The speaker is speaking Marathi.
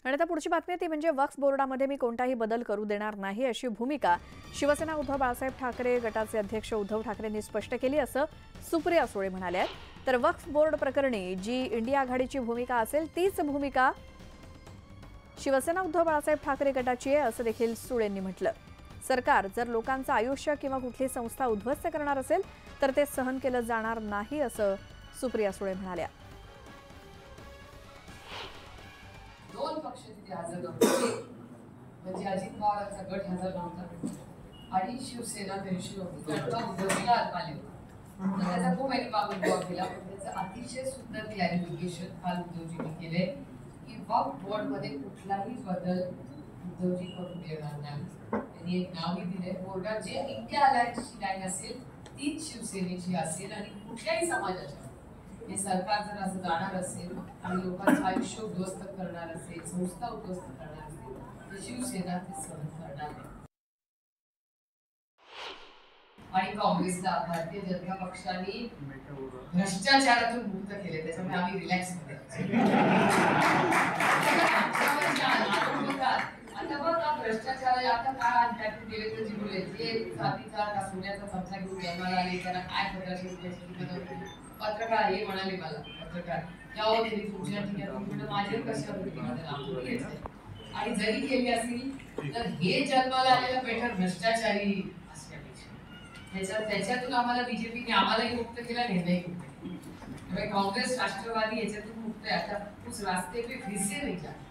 आणि आता पुढची बातमी ती म्हणजे वक्फ बोर्डामध्ये मी कोणताही बदल करू देणार नाही अशी भूमिका शिवसेना उद्धव बाळासाहेब ठाकरे गटाचे अध्यक्ष उद्धव ठाकरेंनी स्पष्ट केली असं सुप्रिया सुळे म्हणाल्या आहेत। तर वक्फ बोर्ड प्रकरणी जी इंडिया आघाडीची भूमिका असेल तीच भूमिका शिवसेना उद्धव बाळासाहेब ठाकरे गटाची आहे असं देखील सुळेंनी म्हटलं। सरकार जर लोकांचं आयुष्य किंवा कुठली संस्था उद्ध्वस्त करणार असेल तर ते सहन केलं जाणार नाही असं सुप्रिया सुळे म्हणाल्या। दोन पक्ष तिथे हजर नव्हते, म्हणजे अजित पवारांचा गट हजर नव्हता आणि शिवसेना तरीशी होती, कारण उद्धवजीला आले होते। त्याचा खूप एक मागोवा केला, पण त्याचं अतिशय सुंदर क्लॅरिफिकेशन काल उद्धवजींनी केले की वक्फ बोर्डमध्ये कुठलाही बदल उद्धवजी करून देणार नाही। त्यांनी एक नावही दिले, बोर्डात जे इंडिया अलायन्सची लाईन असेल तीच शिवसेनेची असेल आणि कुठल्याही समाजाच्या हे सरकार जर असं जाणार असेल आणि लोकांचं आयुष्य उद्ध्वस्त करणार असेल, संस्था उद्ध्वस्त करणार असेल तर शिवसेना ते सहन करणार नाही। आणि काँग्रेसला भारतीय जनता पक्षाने भ्रष्टाचारातून मुक्त केले, त्याच्यामुळे आम्ही रिलॅक्स मध्ये आता बघा भ्रष्टाचार आता काय आणतात देवेंद्र जी बोलले जे जातीचा का सोन्याचा चमचा घेऊन जन्माला आले त्यांना काय पत्रकार हे म्हणाले मला पत्रकार यावं तरी तुमच्या ठिकाणी म्हणजे माझे कशावर आणि जरी केली असतील तर हे जन्माला आलेला बेटर भ्रष्टाचारी असल्यापेक्षा त्याच्यातून आम्हाला बीजेपीने आम्हालाही मुक्त केला निर्णय घेतला। काँग्रेस राष्ट्रवादी याच्यातून मुक्त आहे। आता उस रास्ते पे फिर से नहीं जाना।